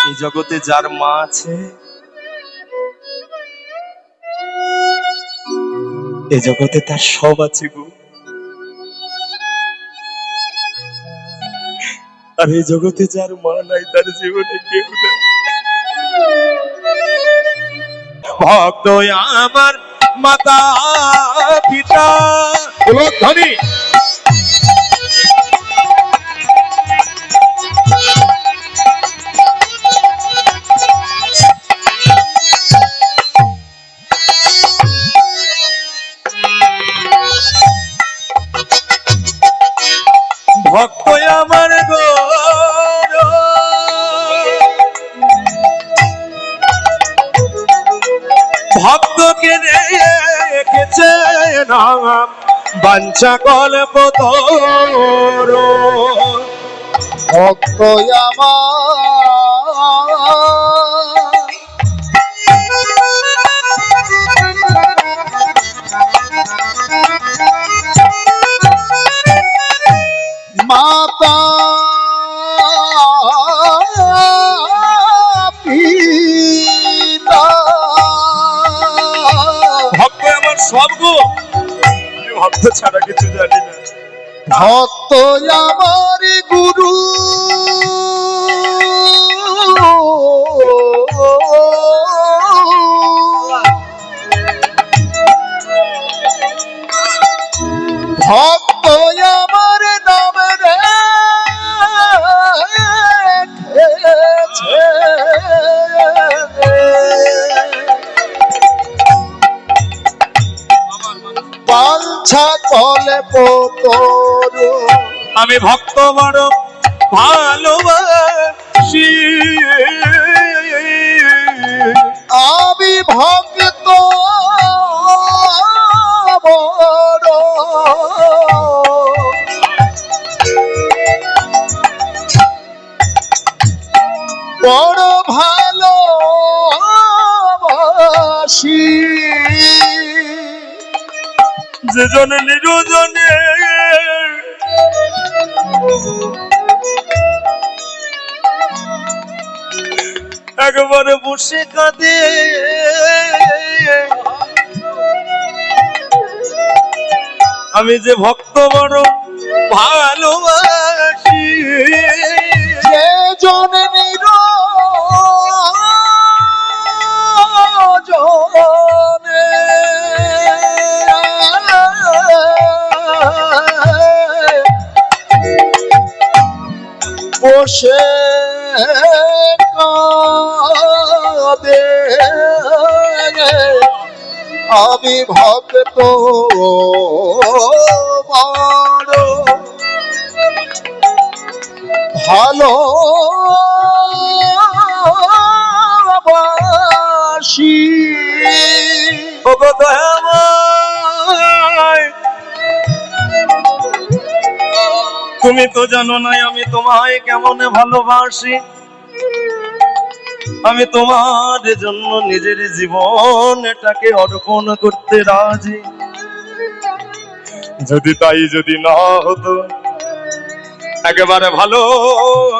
এই জগতে যার মা আছে, এই জগতে তার সব আছে গো। আর এই জগতে যার মা নাই, তার জীবনে কেউ নাই। ভক্ত আমার মাতা পিতা ধনী, ভক্ত আমার গো, ভক্তকে রেখেছে নাম বাঞ্ছা কল্প তোর। ভক্ত মাতা পিতা, ভক্ত আমার সব গো, ভক্ত ছাড়া কিছু জানি না। ভক্ত আমার গুরু, ভক্ত আমার নাম রেখেছে বাঞ্ছা কল্প তোর। আমি ভক্ত বড় ভালোবাসি, আমি ভক্ত বড় বড় ভালোবাসি। যে জনে নিরজনে একবারে বসে কাঁদে, আমি যে ভক্ত বড় ভালোবাসি। যে জন নিরজনে বসে কাঁদে, আমি ভক্ত বড় ভালোবাসি। ওগো দয়াময়, তুমি তো জানো নাই আমি তোমায় কেমন ভালোবাসি। আমি তোমার জন্য নিজের জীবনটাকে অর্পণ করতে রাজি। যদি না হতো, একেবারে ভালো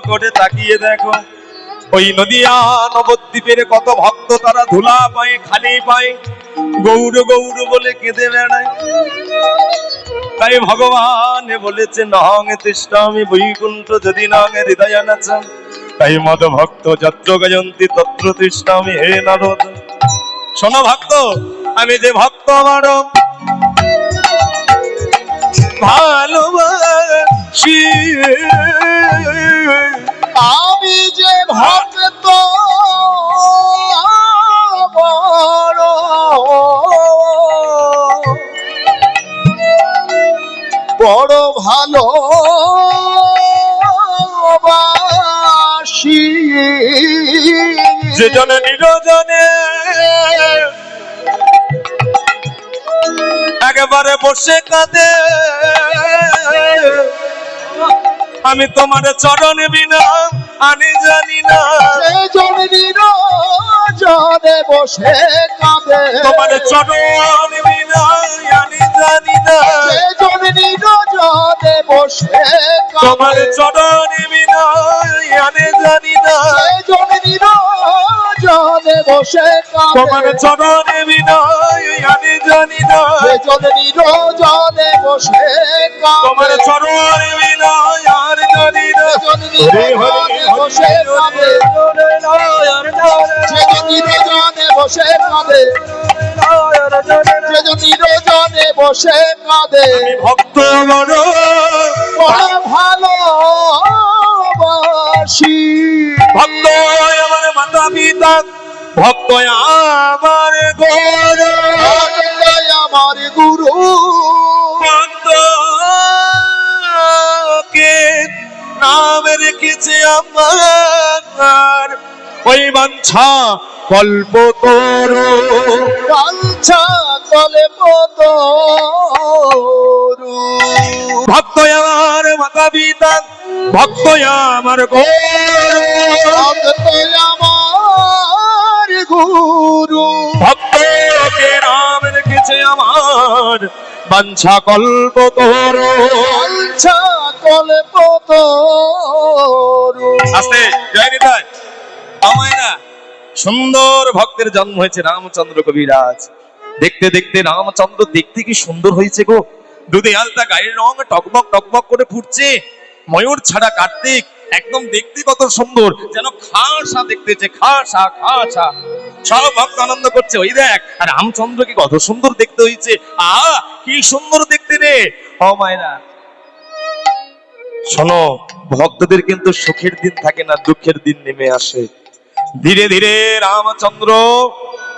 করে তাকিয়ে দেখো, ওই নদিয়া নবদ্বীপের কত ভক্ত, তারা ধুলা পায় খালি পায়, গৌর গৌর বলে কেঁদে বেড়ায়। তাই ভগবান বলেছে নহং তিষ্ঠামি বৈকুণ্ঠ যদি নং হৃদয় নাচম। তাই মদ ভক্ত যত্র গায়ন্তি তত্র তিষ্ঠামি হে নারদ। শোনো ভক্ত, আমি যে ভক্ত আমার ভালোবাসি, আমি যে ভক্ত বড় বড় ভালোবাসি। যে জনে নিরজনে একেবারে বসে কাঁদে, আমি তোমার চরণ বিনা আনি জানি না। সে জন নিরজনে বসে কাঁদে, তোমার চরণ বিনা আনি জানি না। সে জন নিরজনে বসে তোমার কাঁদে, চরণ বিনা বসে তোমার কাঁদে চরণে বিনয় আমি জানি না সেজন নিরজনে বসে তোমার কাঁদে চরণে বিনয় আর জানি না সেজন নিরজনে বসে কাঁদে সেজন নিরজনে বসে কাঁদে সেজন নিরজনে বসে কাঁদে আমি ভক্ত বড় বড় ভালোবাসি ভক্ত আমার মাতা পিতা ভক্ত আমার গৌর আমার গুরু ভক্ত কে নাম রেখেছে আমার ওই বাঞ্ছা কল্প তোর কালছা কলে পতরু ভক্ত আমার মাতা পিতা ভক্ত আমার গৌর আমার গুরু ভক্তকে নাম রেখেছে আমার বাঞ্ছা কল্প তোর কালছা কলে পতরু আস্তে জয় নিতাই আমায় না সুন্দর ভক্তের জন্ম হয়েছে রামচন্দ্র কবিরাজ দেখতে দেখতে রামচন্দ্র দেখতে কি সুন্দর হয়েছে গো দুধে আলতা গায়ের রং টকবক টকবক করে ফুটছে ময়ূর ছাড়া কার্তিক একদম দেখতে কত সুন্দর যেন খাসা দেখতেছে খাসা খাসা সব ভক্ত আনন্দ করছে ওই দেখ আর রামচন্দ্র কি কত সুন্দর দেখতে হয়েছে কি সুন্দর দেখতে রে ও মায়েরা শোনো ভক্তদের কিন্তু সুখের দিন থাকে না দুঃখের দিন নেমে আসে ধীরে ধীরে রামচন্দ্র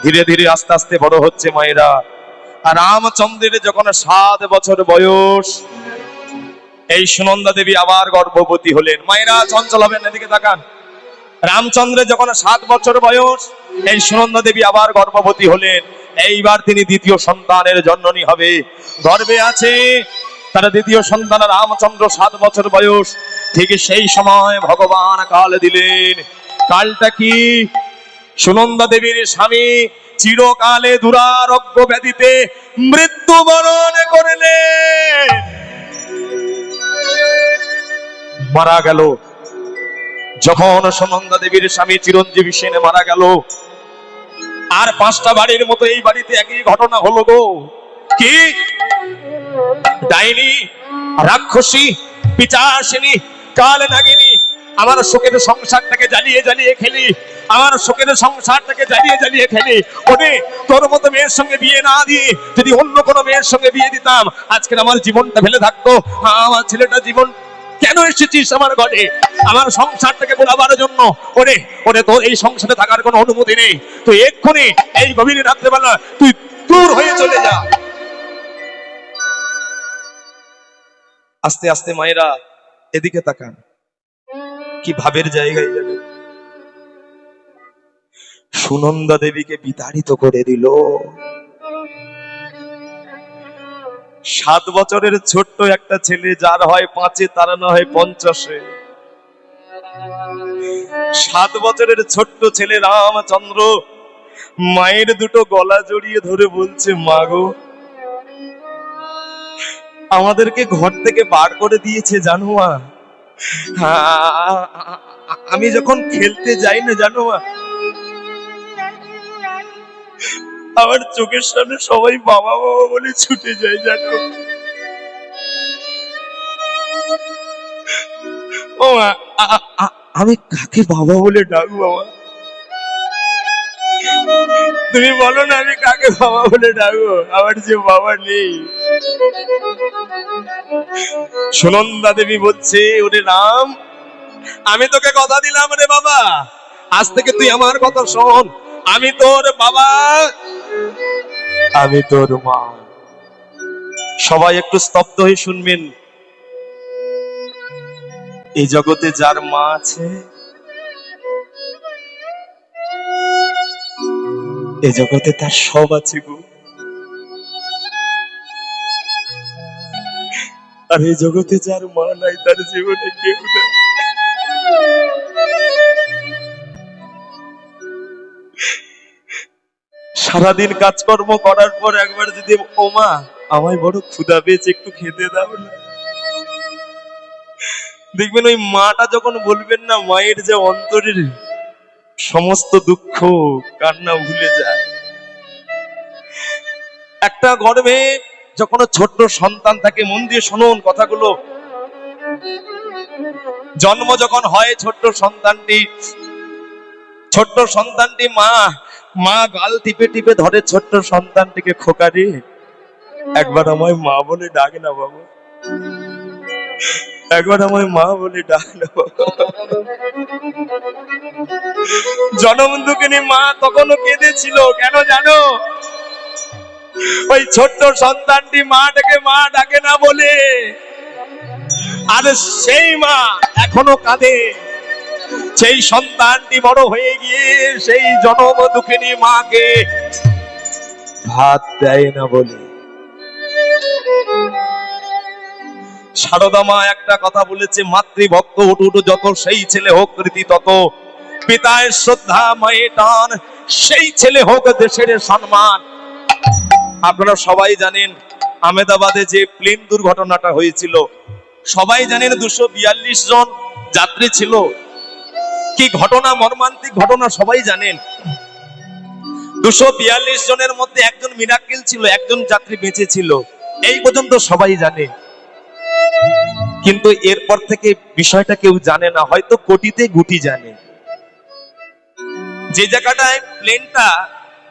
ধীরে ধীরে আস্তে আস্তে বড় হচ্ছে মায়েরা আর রামচন্দ্রের যখন 7 বছর বয়স এই সুনন্দা দেবী আবার গর্ভবতী হলেন মায়েরা চঞ্চল হবেন এদিকে তাকান রামচন্দ্রের যখন 7 বছর বয়স এই সুনন্দা দেবী আবার গর্ভবতী হলেন এইবার তিনি দ্বিতীয় সন্তানের জননী হবে গর্ভে আছে তার দ্বিতীয় সন্তান রামচন্দ্র 7 বছর বয়স ঠিক সেই সময় ভগবান কাল দিলেন কালটা কি সুনন্দা দেবীর স্বামী চিরকালে দুরারোগ্য ব্যাধিতে মৃত্যুবরণ করলেন মারা গেল যখন সুনন্দা দেবীর স্বামী চিরঞ্জীবী সেন মারা গেল আর 5টা বাড়ির মতো এই বাড়িতে একই ঘটনা হলো গো কি ডাইনি রাক্ষসী পিচাসিনী কাল নাগিনী আমার শোকের সংসারটাকে জ্বালিয়ে জ্বালিয়ে খেলি আমার শোকের সংসারটাকে জ্বালিয়ে জ্বালিয়ে খেলি ওরে তোর মতো মেয়ের সঙ্গে বিয়ে না দিয়ে যদি অন্য কোনো মেয়ের সঙ্গে বিয়ে দিতাম আজকে আমার জীবনটা ফেলে থাকতো আমার ছেলেটা জীবন কেন এসেছিস আমার ঘরে আমার সংসারটাকে বোলাবার জন্য ওরে ওরে তোর এই সংসারে থাকার কোনো অনুমতি নেই তুই এক্ষুনি এই গভীর রাত্রেবেলা তুই দূর হয়ে চলে যা আস্তে আস্তে মায়েরা এদিকে তাকান কি ভাবের জায়গায় যাবে সুনন্দা দেবীকে বিতাড়িত করে দিল 7 বছরের ছোট্ট একটা ছেলে যার হয় 5-এ তার না হয় 50-এ 7 বছরের ছোট্ট ছেলে রামচন্দ্র মায়ের দুটো গলা জড়িয়ে ধরে বলছে মা গো আমাদেরকে ঘর থেকে বার করে দিয়েছে জানো মা আমি যখন খেলতে যাই না জানো মা আমার চোখের সামনে সবাই বাবা বাবা বলে ছুটে যায় জানো ও মা আমি কাকে বাবা বলে ডাকবো বাবা তুমি বলো না আমি কাকে বাবা বলে ডাকবো আমার যে বাবা নেই সুনন্দা দেবী বলছে ওরে রাম আমি তোকে কথা দিলাম রে বাবা আজ থেকে তুই আমার কথা শোন আমি তোর বাবা আমি তোর মা সবাই একটু স্তব্ধ হয়ে শুনবেন এই জগতে যার মা আছে এই জগতে তার সব আছে গো আর এই জগতে যার মা নাই তার জীবনে কেউ নেই সারাদিন কাজকর্ম করার পর একবার যদি ও মা আমায় বড় ক্ষুধা পেয়েছে একটু খেতে দাও না দেখবেন ওই মাটা যখন বলবেন না মায়ের যে অন্তরের সমস্ত দুঃখ কান্না ভুলে যায়। একটা গর্ভে যখন ছোট্ট সন্তান থাকে, মন দিয়ে শুনুন কথাগুলো, জন্ম যখন হয় ছোট্ট সন্তানটি মা গাল টিপে টিপে ধরে ছোট্ট সন্তানটিকে, খোকারে একবার আমায় মা বলে ডাক না বাবা, একবার আমায় মা বলে ডাক না বাবা। জনম দুঃখিনী মা তখনও কেঁদেছিল, কেন জানো? ওই ছোট্ট সন্তানটি মাটাকে মা ডাকে না বলে, আর সেই মা এখনো কাঁদে। সেই সন্তানটি বড় হয়ে গিয়ে সেই জনম দুঃখিনী মাকে ভাত দেয় না বলে। সারদা মা একটা কথা বলেছে, মাতৃভক্ত উঠু যত, সেই ছেলে হোক কৃতি তত, পিতায় শ্রদ্ধা মায়ে টান, সেই ছেলে হোক দেশের সম্মান। আপনারা সবাই জানেন আহমেদাবাদে যে প্লেন দুর্ঘটনাটা হয়েছিল, সবাই জানেন 242 জন যাত্রী ছিল। কি ঘটনা, মর্মান্তিক ঘটনা, সবাই জানেন। 242 জনের মধ্যে একজন মিরাকেল ছিল, একজন যাত্রী বেঁচে ছিল, এই পর্যন্ত সবাই জানে। কিন্তু এরপর থেকে বিষয়টা কেউ জানে না, হয়তো কোটিতে গুটি জানে। যে জায়গাটায় প্লেনটা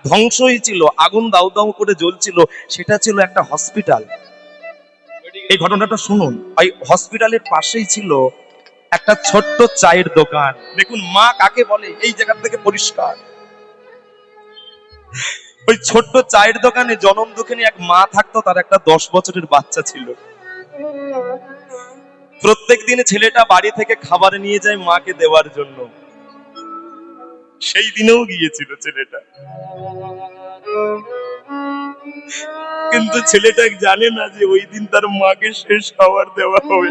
ধ্বংস হয়েছিল, আগুন দাউ দাউ করে জ্বলছিল, সেটা ছিল একটা হসপিটাল। এই ঘটনাটা শুনুন। ওই হসপিটালের পাশেই ছিল একটা ছোট্ট চায়ের দোকান। দেখুন মা কাকে বলে এই জায়গা থেকে পরিষ্কার। ওই ছোট্ট চায়ের দোকানে জনম দুঃখিনী এক মা থাকতো, তার একটা 10 বছরের বাচ্চা ছিল। প্রত্যেক দিন ছেলেটা বাড়ি থেকে খাবার নিয়ে যায় মাকে দেওয়ার জন্য। সেই দিনেও গিয়েছিল ছেলেটা, কিন্তু ছেলেটা জানে না যে ওই দিন তার মাকে শেষ খাবার দেওয়া হবে।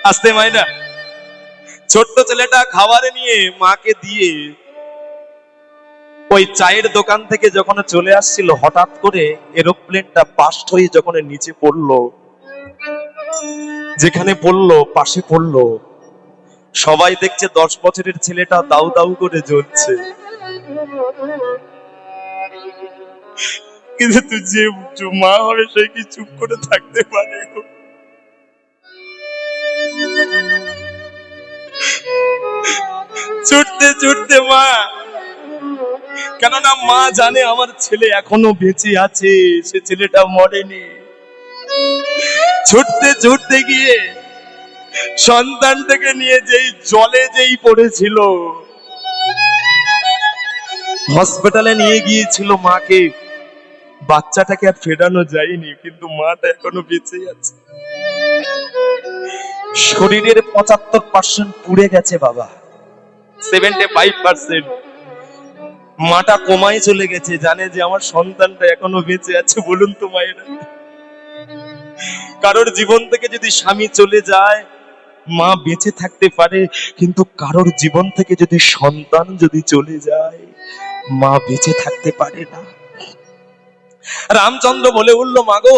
আসতে মাইনা, ছোট্ট ছেলেটা খাবার নিয়ে মাকে দিয়ে ওই চায়ের দোকান থেকে যখন চলে আসছিল, হঠাৎ করে এরোপ্লেনটা বাস্ট হয়ে যখন নিচে পড়লো, যেখানে পড়লো পাশে পড়লো, সবাই দেখছে 10 বছরের ছেলেটা দাউ দাউ করে জ্বলছে। কিন্তু তুই যে মা হবে সে কি চুপ করে থাকতে পারে? ছুটতে ছুটতে মা, কেননা মা জানে আমার ছেলে এখনো বেঁচে আছে, সে ছেলেটা মরেনি। ছুটতে ছুটতে গিয়ে সন্তানটাকে নিয়ে যেই জলে যেই পড়েছিল, হসপিটালে নিয়ে গিয়েছিল মাকে। বাচ্চাটাকে আর ফেরানো যায়নি, কিন্তু মাটা এখনো বেঁচে আছে। শরীরের 75% পুড়ে গেছে বাবা, 75%। মাটা কোমায় চলে গেছে, জানে যে আমার সন্তানটা এখনো বেঁচে আছে। বলুন তো মায়েরা, কারোর জীবন থেকে যদি স্বামী চলে যায় মা বেঁচে থাকতে পারে, কিন্তু কারোর জীবন থেকে যদি সন্তান যদি চলে যায় মা বেঁচে থাকতে পারে না। রামচন্দ্র বলে উঠলো, মাগো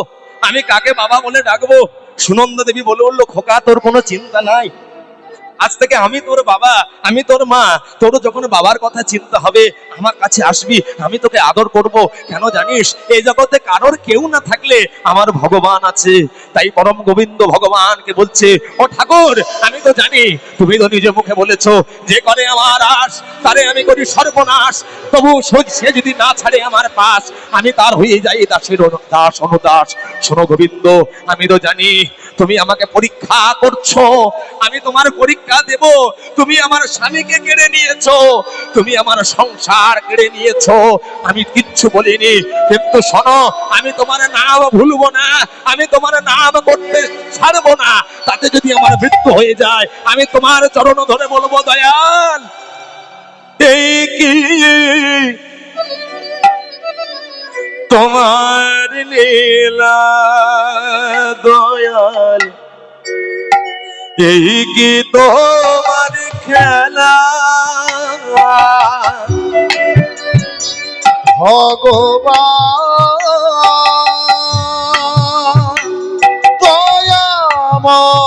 আমি কাকে বাবা বলে ডাকবো? সুনন্দা দেবী বলে উঠলো, খোকা তোর কোনো চিন্তা নাই, আজ থেকে আমি তোর বাবা, আমি তোর মা। তোর যখন বাবার কথা চিন্তা হবে আমার কাছে আসবি, আমি তোকে আদর করব। কেন জানিস, এই জগতে কারোর কেউ না থাকলে আমার ভগবান আছে। তাই পরম গোবিন্দ ভগবানকে বলছে, ও ঠাকুর আমি তো জানি, তুমি তো নিজে মুখে বলেছো যে করে আমার আশ তারে আমি করি সর্বনাশ। তবু সে যদি না ছাড়ে আমার পাশ, আমি তার হয়ে যাই দাসের দাস অনুদাস। শোনো গোবিন্দ, আমি তো জানি তুমি আমাকে পরীক্ষা করছো, আমি তোমার পরীক্ষা দেব। তুমি আমার স্বামীকে কেড়ে নিয়েছো, তুমি আমার সংসার কেড়ে নিয়েছো, আমি কিচ্ছু বলিনি। কিন্তু শোনো, আমি তোমার নাম ভুলবো না, আমি তোমার নাম করতে ছাড়বো না। তাতে যদি আমার মৃত্যু হয়ে যায় আমি তোমার চরণ ধরে বলবো, দয়াল এই কি তোমার লীলা, দয়াল এই কি তোমার খেলা। ভগবান দয়াময়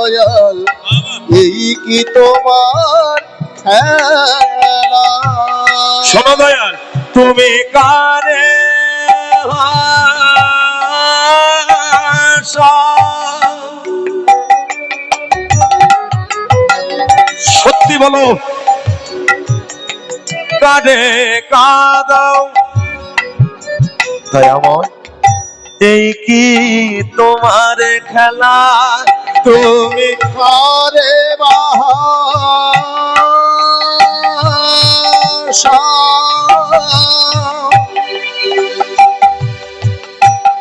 দয়াল এই কি তোমার খেলা শোনো দয়াল, তুমি কারে আশা? সত্যি বলো, কারে কাঁদাও দয়াময়? এই কি তোমার খেলা? তুমি করে বাসা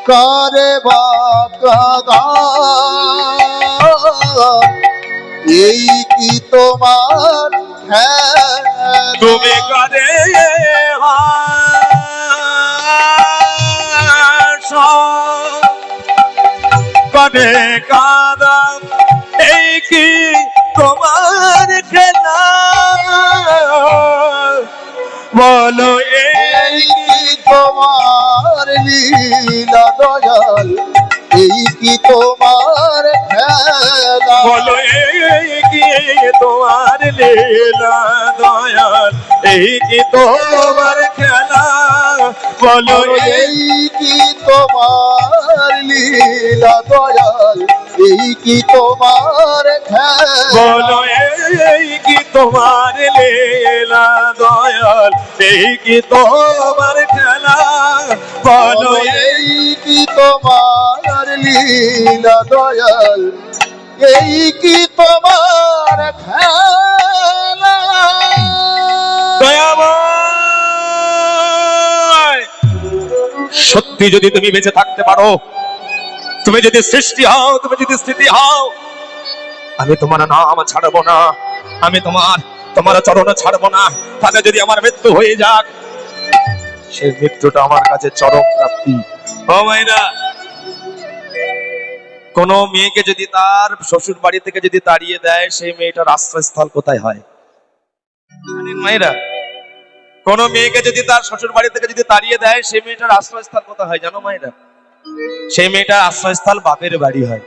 করে বাগা এই কি তোমার খেলা তুমি কারে আশা? কারে কাঁদাও? এই কি তোমার খেলা? বলো এই কি তোমার লীলা দয়াল এই কি তোমার খেলা বলো এই কি তোমার লীলা দয়াল? এই কি তোমার খেলা? বলো এই কি তোমার লীলা দয়াল এই কি তোমার খেলা বলো এই কি তোমার লীলা দয়াল? এই কি তোমার খেলা? বলো এই কি তোমার লীলা দয়াল এই কি তোমার খেলা দয়াময়, সত্যি যদি তুমি বেঁচে থাকতে পারো, তুমি যদি সৃষ্টি হও, তুমি যদি স্থিতি হও, আমি তোমার নাম ছাড়বো না, আমি তোমার চরণ ছাড়বো না। তাহলে যদি আমার মৃত্যু হয়ে যাক, সেই মৃত্যুটা আমার কাছে চরম প্রাপ্তি। ও মাইরা, কোন মেয়েকে যদি তার শ্বশুর বাড়ি থেকে যদি তাড়িয়ে দেয়, সেই মেয়েটার আশ্রয়স্থল কোথায় হয় জানেন মায়েরা? কোন মেয়েকে যদি তার শ্বশুর বাড়ি থেকে যদি তাড়িয়ে দেয়, সেই মেয়েটার আশ্রয়স্থল কোথায় হয় জানো মায়েরা? সেই মেয়েটার আশ্রয়স্থল বাপের বাড়ি হয়।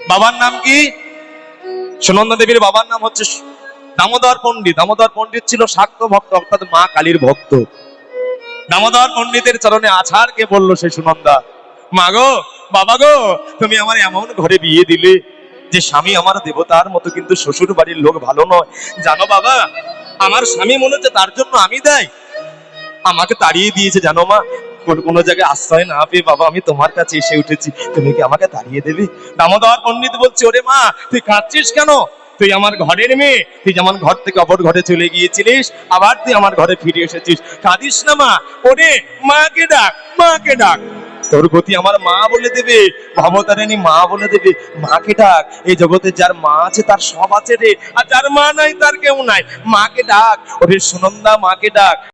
বাবার নাম কি? সুনন্দা দেবীর বাবার নাম হচ্ছে দামোদর পণ্ডিত। দামোদর পণ্ডিত ছিল শাক্ত ভক্ত, অর্থাৎ মা কালীর ভক্ত। দামোদর পণ্ডিতের চরণে আছাড় কে বললো সেই সুনন্দা, মা গো, বাবা গো, তুমি আমার এমন ঘরে বিয়ে দিলে যে স্বামী আমার দেবতার মতো, কিন্তু শ্বশুর বাড়ির লোক ভালো নয়। জানো বাবা, আমার স্বামী মনে হচ্ছে তার জন্য আমি দেয় আমাকে তাড়িয়ে দিয়েছে। জানো মা, কোনো জায়গায় আশ্রয় না পেয়ে বাবা আমি তোমার কাছে এসে উঠেছি, তুমি কি আমাকে তাড়িয়ে দেবে? দামোদর পণ্ডিত বলছে, ওরে মা, তুই কাঁদছিস কেন? তুই আমার ঘরের মেয়ে, তুই যেমন ঘর থেকে অপর ঘরে চলে গিয়েছিলিস, আবার তুই আমার ঘরে ফিরে এসেছিস, কাঁদিস না মা। ওরে মাকে ডাক, মাকে ডাক, তোর গতি আমার মা বলে দেবে, ভবতারিণী মা বলে দেবে। মাকে ডাক, এই জগতে যার মা আছে তার সব আছে রে, আর যার মা নাই তার কেউ নাই। মাকে ডাক, ওরে সুনন্দা, মাকে ডাক।